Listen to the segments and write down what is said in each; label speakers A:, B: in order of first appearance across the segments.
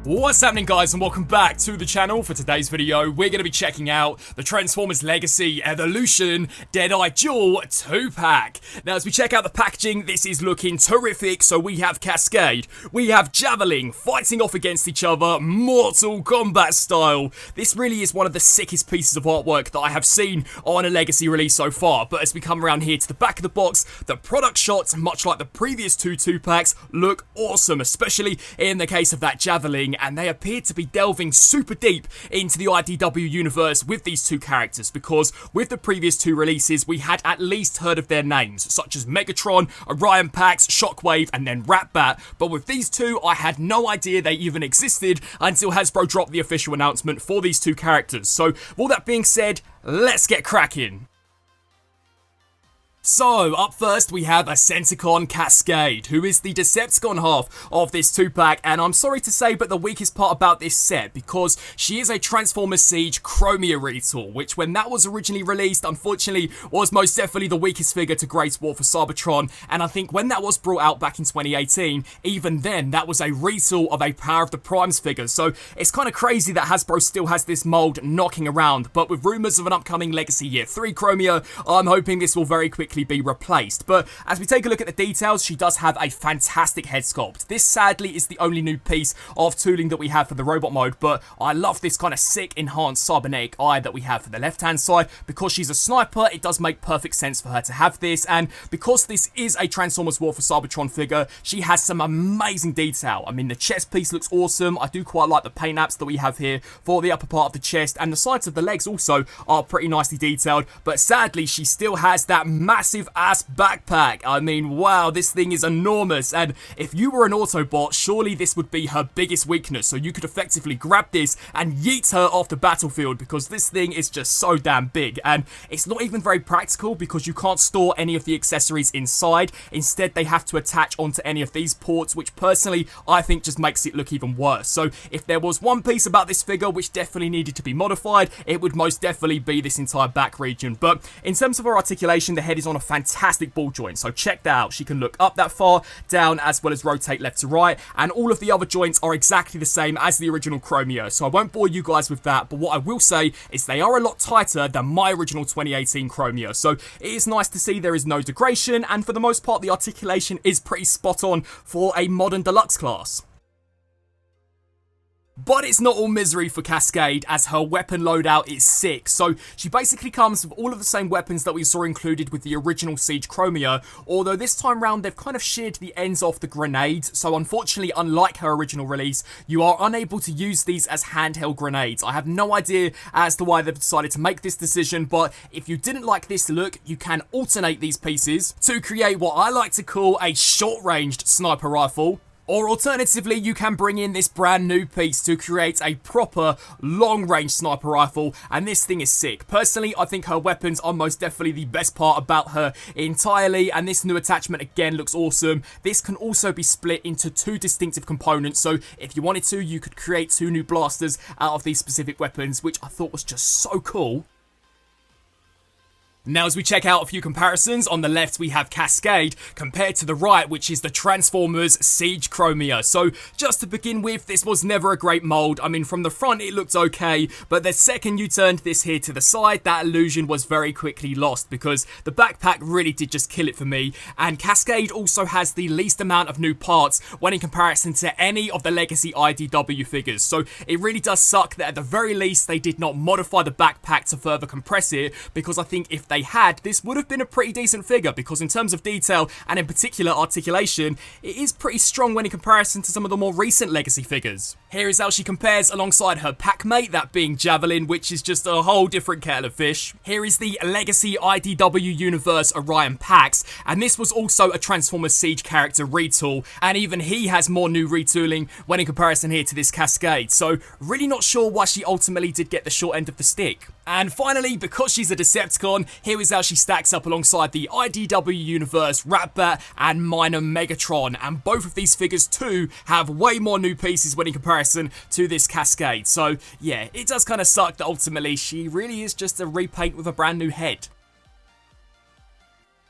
A: What's happening, guys, and welcome back to the channel. For today's video, we're going to be checking out the Transformers Legacy Evolution Deadeye Duel 2-pack. Now, as we check out the packaging, this is looking terrific. So we have Kaskade, we have Javelin fighting off against each other, Mortal Kombat style. This really is one of the sickest pieces of artwork that I have seen on a Legacy release so far. But as we come around here to the back of the box, the product shots, much like the previous two 2-packs, look awesome, especially in the case of that Javelin. And they appear to be delving super deep into the IDW universe with these two characters, because with the previous two releases we had at least heard of their names, such as Megatron, Orion Pax, Shockwave, and then Ratbat. But with these two, I had no idea they even existed until Hasbro dropped the official announcement for these two characters. So with all that being said, let's get cracking. So, up first we have Ascenticon Kaskade, who is the Decepticon half of this 2-pack, and I'm sorry to say, but the weakest part about this set, because she is a Transformers Siege Chromia retool, which when that was originally released, unfortunately, was most definitely the weakest figure to Great War for Cybertron, and I think when that was brought out back in 2018, even then, that was a retool of a Power of the Primes figure, so it's kind of crazy that Hasbro still has this mold knocking around, but with rumours of an upcoming Legacy Year 3 Chromia, I'm hoping this will very quickly be replaced. But as we take a look at the details, she does have a fantastic head sculpt. This sadly is the only new piece of tooling that we have for the robot mode, but I love this kind of sick enhanced cybernetic eye that we have for the left hand side. Because she's a sniper, it does make perfect sense for her to have this, and because this is a Transformers War for Cybertron figure, she has some amazing detail. I mean, the chest piece looks awesome. I do quite like the paint apps that we have here for the upper part of the chest, and the sides of the legs also are pretty nicely detailed, but sadly she still has that massive ass backpack. I mean, wow, this thing is enormous, and if you were an Autobot, surely this would be her biggest weakness, so you could effectively grab this and yeet her off the battlefield, because this thing is just so damn big. And it's not even very practical, because you can't store any of the accessories inside. Instead, they have to attach onto any of these ports, which personally I think just makes it look even worse. So if there was one piece about this figure which definitely needed to be modified, it would most definitely be this entire back region. But in terms of her articulation, the head is on a fantastic ball joint, so check that out. She can look up that far, down, as well as rotate left to right, and all of the other joints are exactly the same as the original Chromia, so I won't bore you guys with that. But what I will say is they are a lot tighter than my original 2018 Chromia, so it is nice to see there is no degradation, and for the most part the articulation is pretty spot on for a modern deluxe class. But it's not all misery for Kaskade, as her weapon loadout is sick. So she basically comes with all of the same weapons that we saw included with the original Siege Chromia, although this time round they've kind of sheared the ends off the grenades, so unfortunately, unlike her original release, you are unable to use these as handheld grenades. I have no idea as to why they've decided to make this decision, but if you didn't like this look, you can alternate these pieces to create what I like to call a short-ranged sniper rifle. Or alternatively, you can bring in this brand new piece to create a proper long-range sniper rifle, and this thing is sick. Personally, I think her weapons are most definitely the best part about her entirely, and this new attachment again looks awesome. This can also be split into two distinctive components, so if you wanted to, you could create two new blasters out of these specific weapons, which I thought was just so cool. Now, as we check out a few comparisons, on the left we have Kaskade compared to the right, which is the Transformers Siege Chromia. So just to begin with, this was never a great mold. I mean, from the front it looked okay, but the second you turned this here to the side, that illusion was very quickly lost, because the backpack really did just kill it for me. And Kaskade also has the least amount of new parts when in comparison to any of the Legacy IDW figures. So it really does suck that at the very least they did not modify the backpack to further compress it, because I think if they had, this would have been a pretty decent figure, because in terms of detail and in particular articulation, it is pretty strong when in comparison to some of the more recent Legacy figures. Here is how she compares alongside her packmate, that being Javelin, which is just a whole different kettle of fish. Here is the Legacy IDW Universe Orion Pax, and this was also a Transformers Siege character retool, and even he has more new retooling when in comparison here to this Kaskade, so really not sure why she ultimately did get the short end of the stick. And finally, because she's a Decepticon, here is how she stacks up alongside the IDW Universe Ratbat and Minor Megatron, and both of these figures too have way more new pieces when in comparison to this Kaskade. So yeah, it does kind of suck that ultimately she really is just a repaint with a brand new head.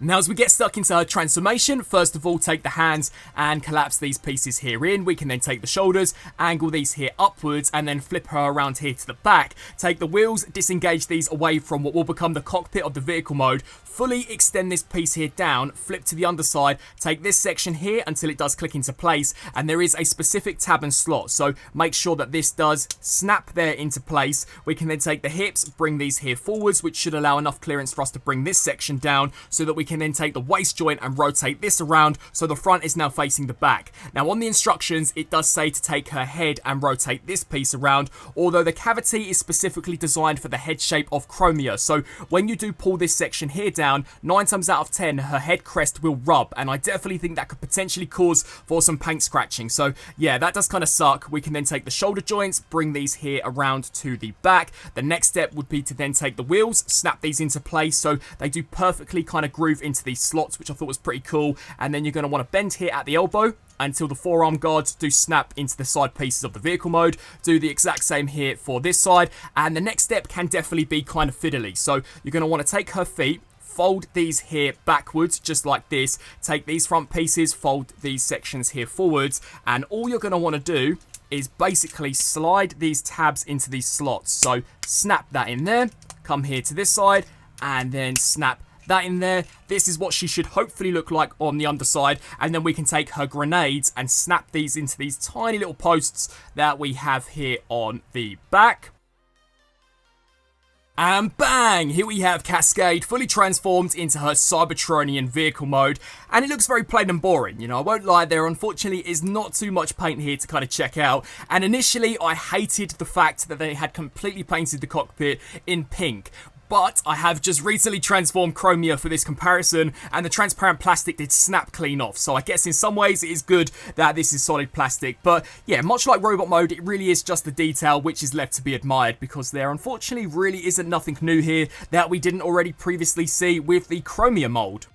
A: Now, as we get stuck into her transformation, first of all, take the hands and collapse these pieces here in. We can then take the shoulders, angle these here upwards, and then flip her around here to the back. Take the wheels, disengage these away from what will become the cockpit of the vehicle mode. Fully extend this piece here down, flip to the underside, take this section here until it does click into place, and there is a specific tab and slot, so make sure that this does snap there into place. We can then take the hips, bring these here forwards, which should allow enough clearance for us to bring this section down, so that we can then take the waist joint and rotate this around, so the front is now facing the back. Now, on the instructions, it does say to take her head and rotate this piece around, although the cavity is specifically designed for the head shape of Chromia, so when you do pull this section here down, 9 times out of 10, her head crest will rub, and I definitely think that could potentially cause for some paint scratching. So yeah, that does kind of suck. We can then take the shoulder joints, bring these here around to the back. The next step would be to then take the wheels, snap these into place so they do perfectly kind of groove into these slots, which I thought was pretty cool. And then you're going to want to bend here at the elbow until the forearm guards do snap into the side pieces of the vehicle mode. Do the exact same here for this side, and the next step can definitely be kind of fiddly. So you're going to want to take her feet, fold these here backwards, just like this. Take these front pieces, fold these sections here forwards, and all you're going to want to do is basically slide these tabs into these slots. So snap that in there, come here to this side, and then snap that in there. This is what she should hopefully look like on the underside, and then we can take her grenades and snap these into these tiny little posts that we have here on the back. And bang! Here we have Kaskade fully transformed into her Cybertronian vehicle mode, and it looks very plain and boring. You know, I won't lie, there unfortunately is not too much paint here to kind of check out, and initially I hated the fact that they had completely painted the cockpit in pink. But I have just recently transformed Chromia for this comparison, and the transparent plastic did snap clean off. So I guess in some ways it is good that this is solid plastic. But yeah, much like robot mode, it really is just the detail which is left to be admired, because there unfortunately really isn't nothing new here that we didn't already previously see with the Chromia mold.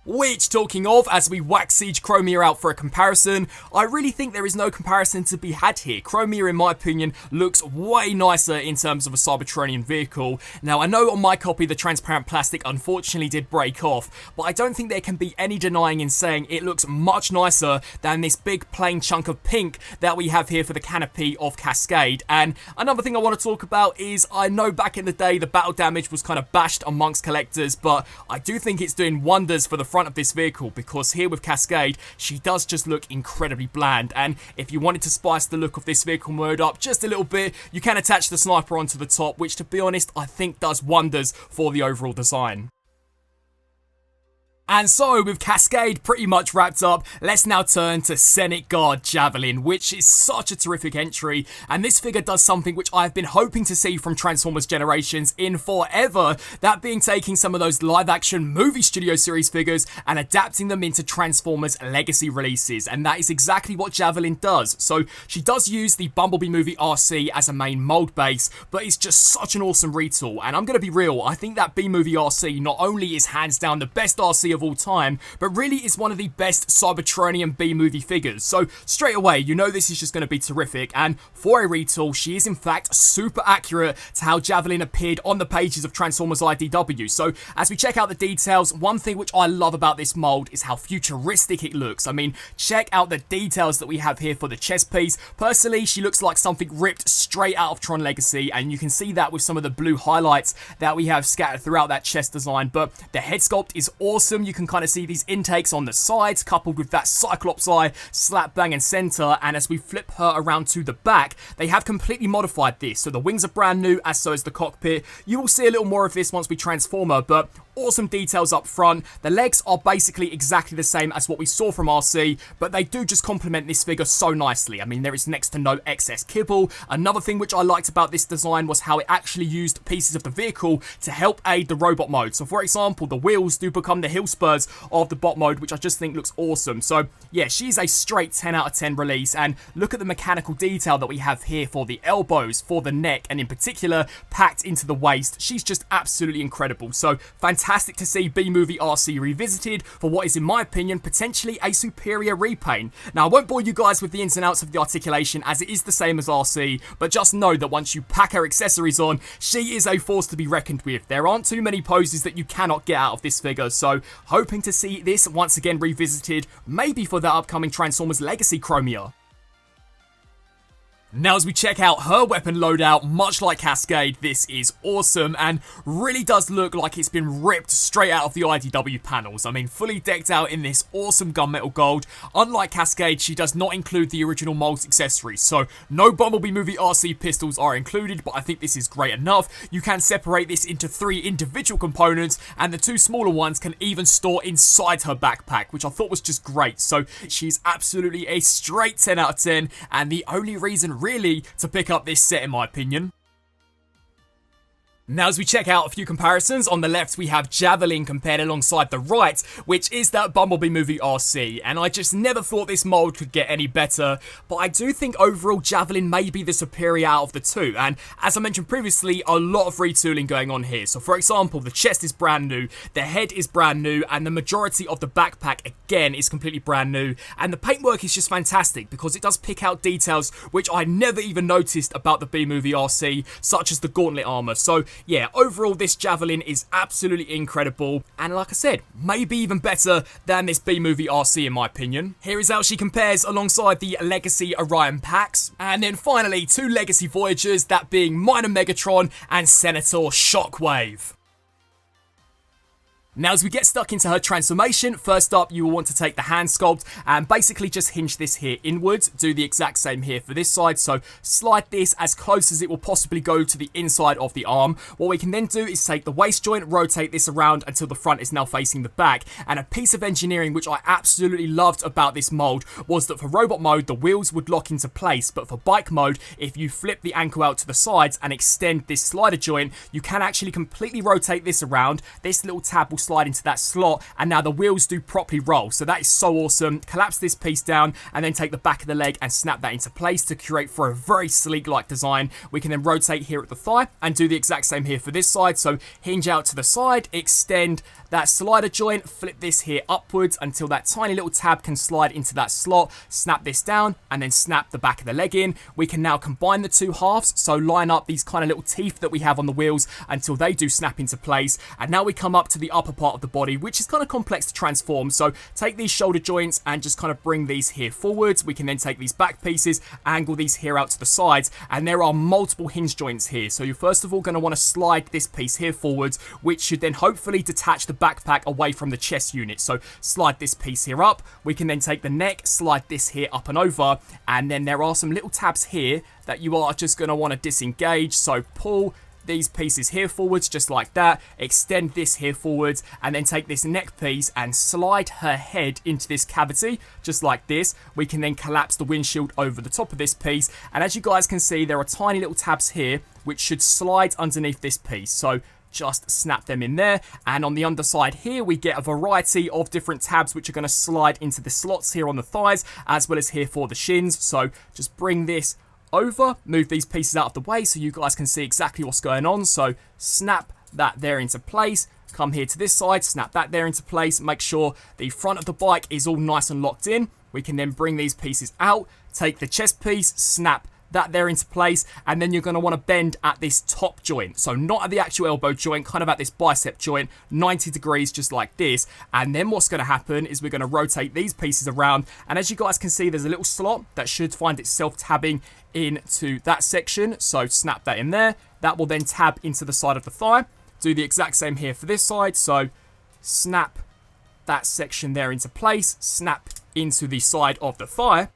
A: Which, talking of, as we wax Siege Chromia out for a comparison, I really think there is no comparison to be had here. Chromia, in my opinion, looks way nicer in terms of a Cybertronian vehicle. Now, I know on my copy the transparent plastic unfortunately did break off, but I don't think there can be any denying in saying it looks much nicer than this big plain chunk of pink that we have here for the canopy of Kaskade. And another thing I want to talk about is, I know back in the day the battle damage was kind of bashed amongst collectors, but I do think it's doing wonders for the front of this vehicle, because here with Kaskade, she does just look incredibly bland. And if you wanted to spice the look of this vehicle mode up just a little bit, you can attach the sniper onto the top, which, to be honest, I think does wonders for the overall design. And so, with Kaskade pretty much wrapped up, let's now turn to Senate Guard Javelin, which is such a terrific entry, and this figure does something which I've been hoping to see from Transformers Generations in forever, that being taking some of those live-action movie studio series figures and adapting them into Transformers Legacy releases, and that is exactly what Javelin does. So, she does use the Bumblebee movie RC as a main mold base, but it's just such an awesome retool, and I'm going to be real, I think that B-movie RC not only is hands down the best RC of all time, but really is one of the best Cybertronian B-movie figures. So straight away, you know this is just going to be terrific, and for a retool, she is in fact super accurate to how Javelin appeared on the pages of Transformers IDW. So as we check out the details, one thing which I love about this mold is how futuristic it looks. I mean, check out the details that we have here for the chest piece. Personally, she looks like something ripped straight out of Tron Legacy, and you can see that with some of the blue highlights that we have scattered throughout that chest design. But the head sculpt is awesome. You can kind of see these intakes on the sides, coupled with that Cyclops eye slap bang in center, and as we flip her around to the back, they have completely modified this. So the wings are brand new, as so is the cockpit. You will see a little more of this once we transform her, but awesome details up front. The legs are basically exactly the same as what we saw from RC, but they do just complement this figure so nicely. I mean, there is next to no excess kibble. Another thing which I liked about this design was how it actually used pieces of the vehicle to help aid the robot mode. So for example, the wheels do become the heel spurs of the bot mode, which I just think looks awesome. So yeah, she's a straight 10 out of 10 release, and look at the mechanical detail that we have here for the elbows, for the neck, and in particular packed into the waist. She's just absolutely incredible. So fantastic fantastic to see B-Movie RC revisited for what is, in my opinion, potentially a superior repaint. Now, I won't bore you guys with the ins and outs of the articulation as it is the same as RC, but just know that once you pack her accessories on, she is a force to be reckoned with. There aren't too many poses that you cannot get out of this figure, so hoping to see this once again revisited, maybe for the upcoming Transformers Legacy Chromia. Now as we check out her weapon loadout, much like Kaskade, this is awesome and really does look like it's been ripped straight out of the IDW panels. I mean, fully decked out in this awesome gunmetal gold. Unlike Kaskade, she does not include the original mold's accessories, so no Bumblebee movie RC pistols are included, but I think this is great enough. You can separate this into 3 individual components, and the 2 smaller ones can even store inside her backpack, which I thought was just great. So she's absolutely a straight 10 out of 10, and the only reason really to pick up this set in my opinion. Now as we check out a few comparisons, on the left we have Javelin compared alongside the right, which is that Bumblebee movie RC, and I just never thought this mold could get any better, but I do think overall Javelin may be the superior out of the two, and as I mentioned previously, a lot of retooling going on here. So for example, the chest is brand new, the head is brand new, and the majority of the backpack again is completely brand new, and the paintwork is just fantastic because it does pick out details which I never even noticed about the B-Movie RC, such as the gauntlet armor. So yeah, overall this Javelin is absolutely incredible, and like I said, maybe even better than this B-Movie RC in my opinion. Here is how she compares alongside the Legacy Orion packs, and then finally 2 Legacy Voyagers, that being Minor Megatron and Senator Shockwave. Now as we get stuck into her transformation, first up you will want to take the hand sculpt and basically just hinge this here inwards. Do the exact same here for this side, so slide this as close as it will possibly go to the inside of the arm. What we can then do is take the waist joint, rotate this around until the front is now facing the back, and a piece of engineering which I absolutely loved about this mold was that for robot mode the wheels would lock into place, but for bike mode, if you flip the ankle out to the sides and extend this slider joint, you can actually completely rotate this around. This little tab will slide into that slot, and now the wheels do properly roll, so that is so awesome. Collapse this piece down and then take the back of the leg and snap that into place to create for a very sleek like design. We can then rotate here at the thigh and do the exact same here for this side, so hinge out to the side, extend that slider joint, flip this here upwards until that tiny little tab can slide into that slot, snap this down and then snap the back of the leg in. We can now combine the 2 halves, so line up these kind of little teeth that we have on the wheels until they do snap into place, and now we come up to the upper part of the body, which is kind of complex to transform. So take these shoulder joints and just kind of bring these here forwards. We can then take these back pieces, angle these here out to the sides, and there are multiple hinge joints here. So you're first of all going to want to slide this piece here forwards, which should then hopefully detach the backpack away from the chest unit. So slide this piece here up. We can then take the neck, slide this here up and over, and then there are some little tabs here that you are just going to want to disengage. So pull these pieces here forwards just like that, extend this here forwards, and then take this neck piece and slide her head into this cavity just like this. We can then collapse the windshield over the top of this piece, and as you guys can see, there are tiny little tabs here which should slide underneath this piece, so just snap them in there. And on the underside here we get a variety of different tabs which are going to slide into the slots here on the thighs as well as here for the shins. So just bring this over, move these pieces out of the way so you guys can see exactly what's going on. So snap that there into place, come here to this side, snap that there into place, make sure the front of the bike is all nice and locked in. We can then bring these pieces out, take the chest piece, snap that there into place, and then you're going to want to bend at this top joint, so not at the actual elbow joint, kind of at this bicep joint, 90 degrees just like this. And then what's going to happen is we're going to rotate these pieces around, and as you guys can see, there's a little slot that should find itself tabbing into that section, so snap that in there. That will then tab into the side of the thigh. Do the exact same here for this side, so snap that section there into place, snap into the side of the thigh.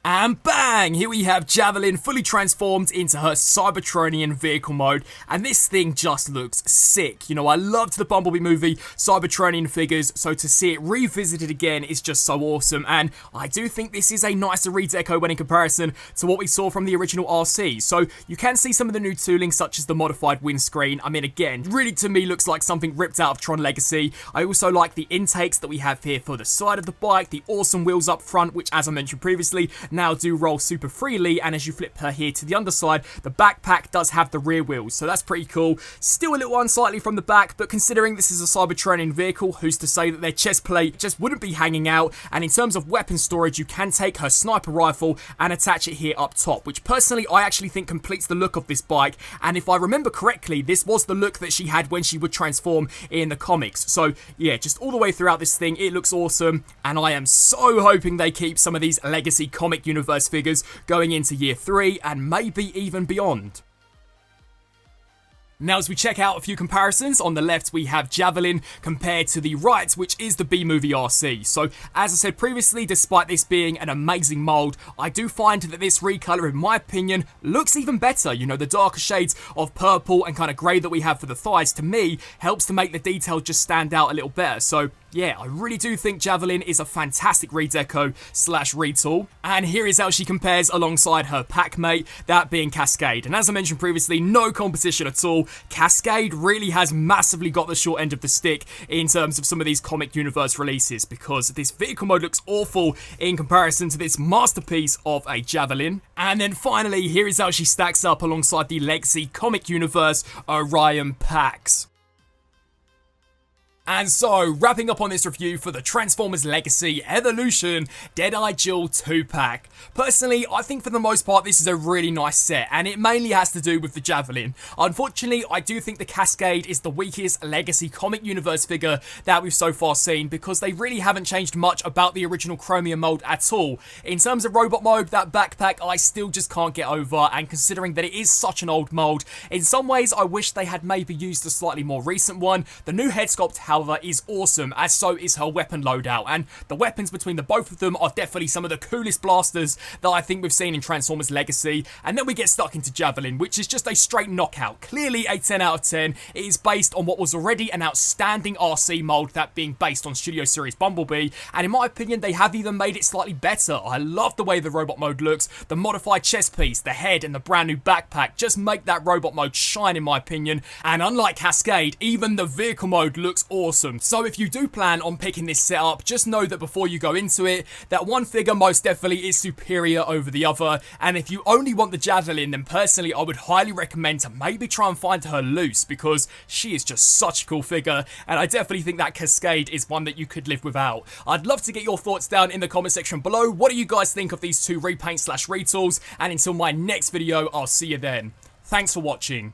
A: And bang! Here we have Javelin fully transformed into her Cybertronian vehicle mode, and this thing just looks sick. You know, I loved the Bumblebee movie Cybertronian figures, so to see it revisited again is just so awesome, and I do think this is a nicer redeco when in comparison to what we saw from the original RC. So you can see some of the new tooling, such as the modified windscreen. I mean, again, really to me looks like something ripped out of Tron Legacy. I also like the intakes that we have here for the side of the bike, the awesome wheels up front, which as I mentioned previously, now do roll super freely, and as you flip her here to the underside, the backpack does have the rear wheels, so that's pretty cool. Still a little unsightly from the back, but considering this is a Cybertronian vehicle, who's to say that their chest plate just wouldn't be hanging out. And in terms of weapon storage, you can take her sniper rifle and attach it here up top, which personally I actually think completes the look of this bike. And if I remember correctly, this was the look that she had when she would transform in the comics. So yeah, just all the way throughout this thing, it looks awesome, and I am so hoping they keep some of these legacy comic universe figures going into year 3 and maybe even beyond. Now, as we check out a few comparisons, on the left we have Javelin compared to the right, which is the B-Movie RC. So, as I said previously, despite this being an amazing mould, I do find that this recolor, in my opinion, looks even better. You know, the darker shades of purple and kind of grey that we have for the thighs, to me, helps to make the detail just stand out a little better. So, yeah, I really do think Javelin is a fantastic redeco slash retool. And here is how she compares alongside her packmate, that being Kaskade. And as I mentioned previously, no competition at all. Kaskade really has massively got the short end of the stick in terms of some of these comic universe releases, because this vehicle mode looks awful in comparison to this masterpiece of a Javelin. And then finally, here is how she stacks up alongside the legacy comic universe Orion packs. And so, wrapping up on this review for the Transformers Legacy Evolution Deadeye Duel 2-pack. Personally, I think for the most part this is a really nice set, and it mainly has to do with the Javelin. Unfortunately, I do think the Kaskade is the weakest Legacy comic universe figure that we've so far seen, because they really haven't changed much about the original Chromium mold at all. In terms of robot mode, that backpack I still just can't get over, and considering that it is such an old mold, in some ways I wish they had maybe used a slightly more recent one. The new head sculpt, however, is awesome, as so is her weapon loadout, and the weapons between the both of them are definitely some of the coolest blasters that I think we've seen in Transformers Legacy. And then we get stuck into Javelin, which is just a straight knockout. Clearly a 10 out of 10. It is based on what was already an outstanding RC mold, that being based on Studio Series Bumblebee, and in my opinion they have even made it slightly better. I love the way the robot mode looks. The modified chest piece, the head, and the brand new backpack just make that robot mode shine, in my opinion. And unlike Kaskade, even the vehicle mode looks awesome. So if you do plan on picking this setup, just know that before you go into it, that one figure most definitely is superior over the other. And if you only want the Javelin, then personally I would highly recommend to maybe try and find her loose, because she is just such a cool figure, and I definitely think that Kaskade is one that you could live without. I'd love to get your thoughts down in the comment section below. What do you guys think of these two repaints slash retools? And until my next video, I'll see you then. Thanks for watching.